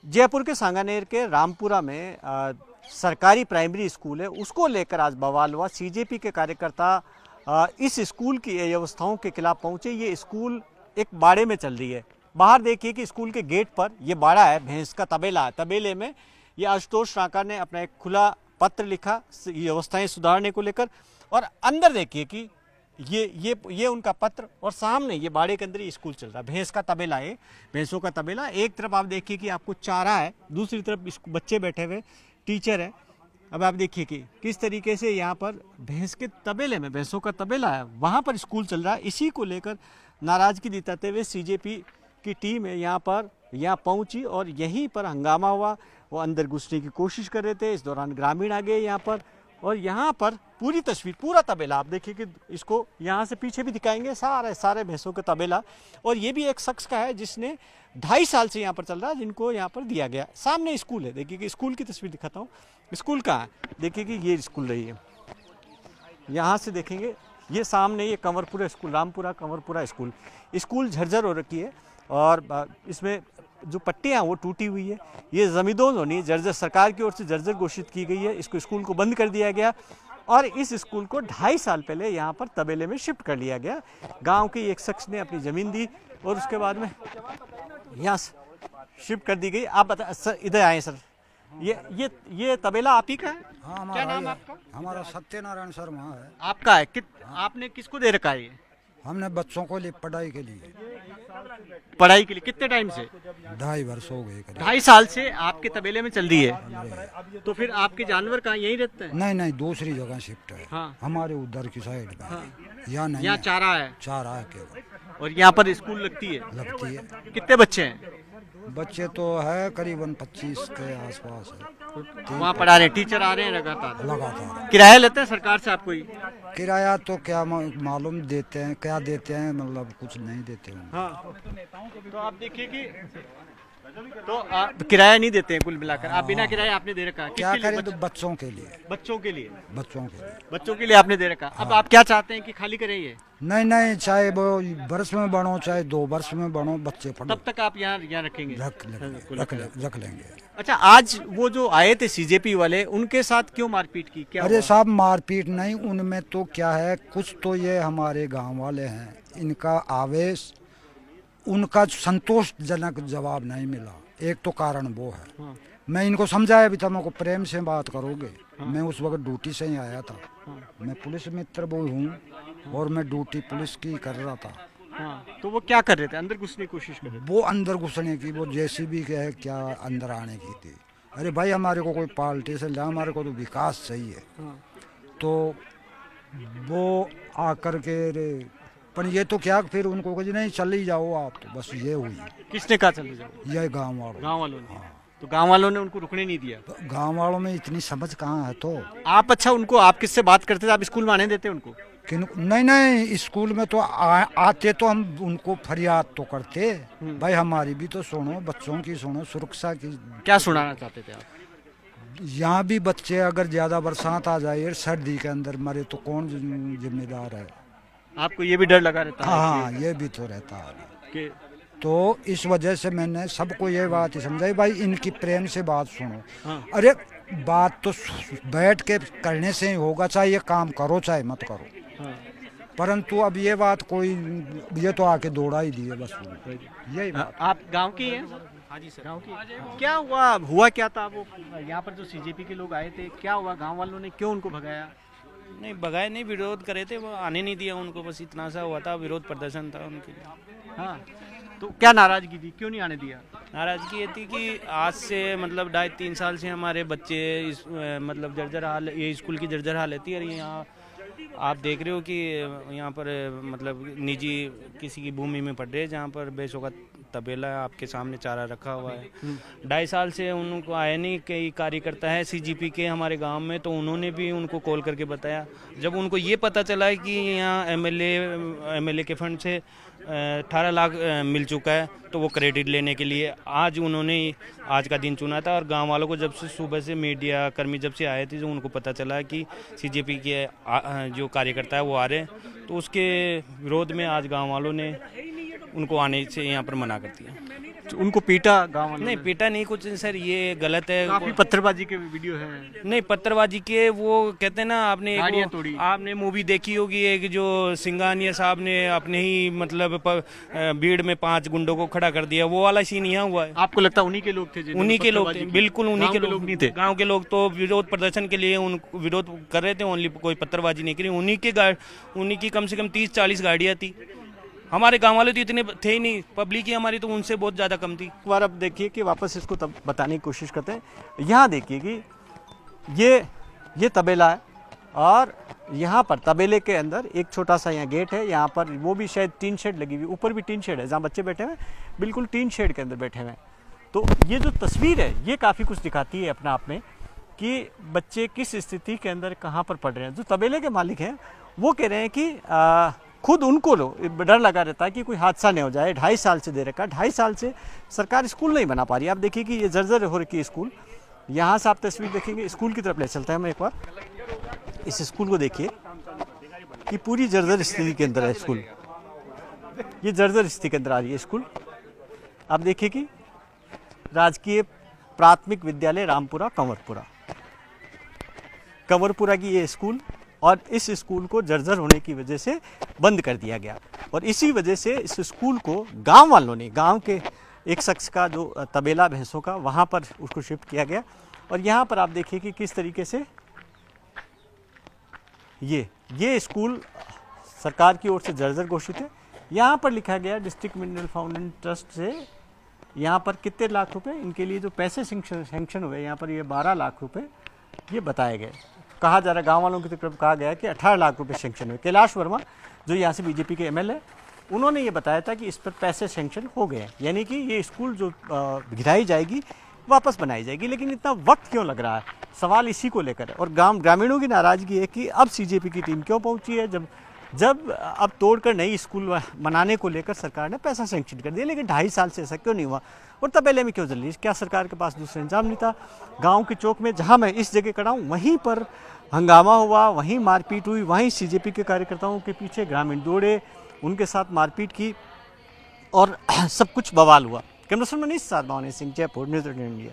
जयपुर के सांगानेर के रामपुरा में सरकारी प्राइमरी स्कूल है, उसको लेकर आज बवाल हुआ। सीजेपी के कार्यकर्ता इस स्कूल की व्यवस्थाओं के खिलाफ पहुंचे। ये स्कूल एक बाड़े में चल रही है। बाहर देखिए कि स्कूल के गेट पर ये बाड़ा है, भैंस का तबेला है। तबेले में ये आशुतोष रांका ने अपना एक खुला पत्र लिखा व्यवस्थाएं सुधारने को लेकर, और अंदर देखिए कि ये उनका पत्र, और सामने ये बाड़े के अंदर ही स्कूल चल रहा है। भैंस का तबेला है, भैंसों का तबेला। एक तरफ आप देखिए कि आपको चारा है, दूसरी तरफ बच्चे बैठे हुए, टीचर है। अब आप देखिए कि किस तरीके से यहाँ पर भैंस के तबेले में, भैंसों का तबेला है, वहाँ पर स्कूल चल रहा है। इसी को लेकर नाराजगी दिखाते हुए सीजेपी की टीम है यहाँ पहुँची और यहीं पर हंगामा हुआ। वो अंदर घुसने की कोशिश कर रहे थे। इस दौरान ग्रामीण आ गए यहाँ पर, और यहाँ पर पूरी तस्वीर, पूरा तबेला आप देखिए कि इसको यहाँ से पीछे भी दिखाएंगे, सारे भैंसों का तबेला। और ये भी एक शख्स का है जिसने 2.5 साल से यहाँ पर चल रहा है, जिनको यहाँ पर दिया गया। सामने स्कूल है, देखिए कि स्कूल की तस्वीर दिखाता हूँ। स्कूल कहाँ है, देखिए कि ये स्कूल रही है। यहाँ से देखेंगे, ये सामने ये कंवरपुरा स्कूल, रामपुरा कंवरपुरा स्कूल झरझर हो रखी है, और इसमें जो पट्टियाँ हैं वो टूटी हुई है। ये जमींदोज होनी है, जर्जर सरकार की ओर से जर्जर घोषित की गई है। इसको स्कूल को बंद कर दिया गया, और इस स्कूल को 2.5 साल पहले यहाँ पर तबेले में शिफ्ट कर लिया गया। गांव के एक शख्स ने अपनी ज़मीन दी और उसके बाद में यहाँ शिफ्ट कर दी गई। आप बता सर, इधर आए सर। ये तबेला आप ही का है? हाँ, क्या नाम आपका? हमारा सत्यनारायण शर्मा है। आपका है? आपने किसको दे रखा है ये? हमने बच्चों को लिए पढ़ाई के लिए। पढ़ाई के लिए कितने टाइम से? 2.5 वर्ष हो गए। 2.5 साल से आपके तबेले में चल रही है। तो फिर आपके जानवर कहाँ यहीं रहते हैं? नहीं, दूसरी जगह शिफ्ट है। हाँ। हमारे उधर की साइड में। हाँ। यहाँ नहीं, यहाँ चारा है। चारा है केवल। और यहाँ पर स्कूल लगती है? कितने बच्चे हैं? बच्चे तो है करीबन 25 के आसपास है। वहाँ पढ़ा रहे हैं, टीचर आ रहे हैं लगातार। किराया लेते हैं सरकार से आपको? किराया तो क्या मालूम देते हैं, क्या देते हैं, मतलब कुछ नहीं देते हैं। हाँ। तो आप देखिए कि तो किराया नहीं देते हैं कुल मिलाकर। आप बिना किराए आपने दे रखा है। क्या करें, तो बच्चों के लिए। बच्चों के लिए आपने दे रखा। अब आप क्या चाहते हैं कि खाली करें ये? नहीं, चाहे वो वर्ष में बनो, चाहे 2 वर्ष में बनो, बच्चे पढ़ो। तब तक आप यहाँ रखेंगे? रख लेंगे। अच्छा, आज वो जो आए थे सीजेपी वाले, उनके साथ क्यों मारपीट की? क्या? अरे साहब, मारपीट नहीं, उनमें तो क्या है, कुछ तो ये हमारे गांव वाले हैं, इनका आवेश, उनका संतोषजनक जवाब नहीं मिला। एक तो कारण वो है। हाँ। मैं इनको समझाया भी था, मेरे को प्रेम से बात करोगे। हाँ। मैं उस वक्त ड्यूटी से ही आया था। हाँ। मैं पुलिस मित्र वो हूँ और मैं ड्यूटी पुलिस की कर रहा था। हाँ। तो वो क्या कर रहे थे? अंदर घुसने की कोशिश कर रहे थे? वो अंदर घुसने की, वो जेसीबी के है क्या, अंदर आने की थी। अरे भाई, हमारे को कोई पार्टी से ला, हमारे को तो विकास चाहिए। हाँ। तो वो आकर के, पर ये तो क्या, फिर उनको कहा नहीं चल ही जाओ आप, तो बस ये हुई। किसने कहा चले जाओ? ये गांव वालों ने। हाँ। तो गांव वालों ने उनको रुकने नहीं दिया? तो गांव वालों में इतनी समझ कहाँ है। तो आप, अच्छा, उनको आप किससे बात करते थे? आप स्कूल में आने देते उनको? नहीं, स्कूल में तो आते तो हम उनको फरियाद तो करते, भाई हमारी भी तो सुनो, बच्चों की सुनो, सुरक्षा की। क्या सुनाना चाहते थे आप? यहाँ भी बच्चे अगर ज्यादा बरसात आ जाए, सर्दी के अंदर मरे, तो कौन जिम्मेदार है? आपको ये भी डर लगा रहता है? हाँ, ये भी तो रहता है कि तो इस वजह से मैंने सबको ये बात ही समझाई, भाई इनकी प्रेम से बात सुनो। हाँ। अरे बात तो बैठ के करने से ही होगा, चाहे ये काम करो चाहे मत करो। हाँ। परंतु अब ये बात कोई, ये तो आके दौड़ा ही दिए बस, यही बात। आप गांव की हैं? हाँ जी सर, गांव की। क्या हुआ क्या था? वो यहाँ पर जो सीजेपी के लोग आए थे, क्या हुआ? गांव वालों ने क्यों उनको भगाया? नहीं भगाए नहीं, विरोध करे थे, वो आने नहीं दिया उनको, बस इतना सा हुआ था, विरोध प्रदर्शन था उनके लिए। हाँ। तो क्या नाराजगी थी, क्यों नहीं आने दिया? नाराजगी ये थी कि आज से मतलब 2.5-3 साल से हमारे बच्चे मतलब जर्जर हाल, ये स्कूल की जर्जर हालत थी। और यहाँ आप देख रहे हो कि यहाँ पर मतलब निजी किसी की भूमि में पड़ रहे हैं, जहाँ पर भैंसों का तबेला है, आपके सामने चारा रखा हुआ है। 2.5 साल से उनको आया नहीं। कई कार्यकर्ता है सीजीपी के हमारे गांव में, तो उन्होंने भी उनको कॉल करके बताया। जब उनको ये पता चला कि यहाँ एमएलए के फंड से 18 लाख मिल चुका है, तो वो क्रेडिट लेने के लिए आज उन्होंने आज का दिन चुना था। और गांव वालों को जब से सुबह से मीडिया कर्मी जब से आए थे, जो उनको पता चला कि सीजेपी के जो कार्यकर्ता है वो आ रहे हैं, तो उसके विरोध में आज गांव वालों ने उनको आने से यहाँ पर मना कर दिया। उनको पीटा गांव वालों नहीं ने? पीटा नहीं कुछ सर, ये गलत है। काफी पत्थरबाजी के वीडियो हैं। नहीं पत्थरबाजी के वो कहते हैं ना, आपने गाड़ियाँ तोड़ी। आपने मूवी देखी होगी एक, जो सिंघानिया साहब ने अपने ही मतलब भीड़ में 5 गुंडों को खड़ा कर दिया, वो वाला सीन यहाँ हुआ है। आपको लगता है उन्हीं के लोग थे? उन्हीं के लोग थे, बिल्कुल उन्हीं के लोग नहीं थे। गांव के लोग तो विरोध प्रदर्शन के लिए उन विरोध कर रहे थे, ओनली कोई पत्थरबाजी नहीं करी। उन्हीं की कम से कम 30-40 गाड़ियाँ थी। हमारे गांव वाले तो इतने थे ही नहीं, पब्लिक ही हमारी तो उनसे बहुत ज़्यादा कम थी। एक बार अब देखिए कि वापस इसको तब बताने की कोशिश करते हैं। यहाँ देखिए कि ये तबेला है और यहाँ पर तबेले के अंदर एक छोटा सा यहाँ गेट है। यहाँ पर वो भी शायद टीन शेड लगी हुई, ऊपर भी टीन शेड है, जहाँ बच्चे बैठे हुए हैं बिल्कुल टीन शेड के अंदर बैठे हुए हैं। तो ये जो तस्वीर है ये काफ़ी कुछ दिखाती है अपने आप में कि बच्चे किस स्थिति के अंदर कहाँ पर पढ़ रहे हैं। जो तबेले के मालिक हैं वो कह रहे हैं कि खुद उनको डर लगा रहता है कि कोई हादसा नहीं हो जाए। 2.5 साल से दे रखा, 2.5 साल से सरकार स्कूल नहीं बना पा रही। आप देखिए कि ये जर्जर हो रखी है स्कूल। यहाँ से आप तस्वीर देखेंगे, स्कूल की तरफ ले चलते हैं हम एक बार। इस स्कूल को देखिए कि पूरी जर्जर स्थिति के अंदर है स्कूल। ये जर्जर स्थिति के अंदर आ रही है स्कूल। आप देखिए कि राजकीय प्राथमिक विद्यालय रामपुरा कंवरपुरा की ये स्कूल, और इस स्कूल को जर्जर होने की वजह से बंद कर दिया गया। और इसी वजह से इस स्कूल को गांव वालों ने, गांव के एक शख्स का जो तबेला भैंसों का, वहां पर उसको शिफ्ट किया गया। और यहाँ पर आप देखिए कि किस तरीके से ये स्कूल सरकार की ओर से जर्जर घोषित है। यहाँ पर लिखा गया डिस्ट्रिक्ट मिनरल फाउंडेशन ट्रस्ट से यहाँ पर कितने लाख रुपए इनके लिए जो पैसे सेंक्शन हुए, यहाँ पर ये 12 लाख रुपए ये बताए गए। कहा जा रहा है, गांव वालों की तरफ कहा गया कि 18 लाख रुपए सेंक्शन हुए। कैलाश वर्मा जो यहाँ से बीजेपी के एमएलए, उन्होंने ये बताया था कि इस पर पैसे सेंक्शन हो गए हैं, यानी कि ये स्कूल जो गिराई जाएगी वापस बनाई जाएगी। लेकिन इतना वक्त क्यों लग रहा है, सवाल इसी को लेकर है। और ग्रामीणों की नाराजगी है कि अब सीजेपी की टीम क्यों पहुंची है, जब अब तोड़कर नई स्कूल बनाने को लेकर सरकार ने पैसा सेंक्शन कर दिया। लेकिन 2.5 साल से ऐसा क्यों नहीं हुआ, और तबेले में क्यों जल रही? क्या सरकार के पास दूसरा इंतजाम नहीं था? गांव के चौक में, जहां मैं इस जगह खड़ा हूं, वहीं पर हंगामा हुआ, वहीं मारपीट हुई, वहीं सीजेपी के कार्यकर्ताओं के पीछे ग्रामीण दौड़े, उनके साथ मारपीट की और सब कुछ बवाल हुआ। कैमरा पर्सन मनीष साथ, भवानी सिंह, जयपुर, न्यूज़ 18 इंडिया।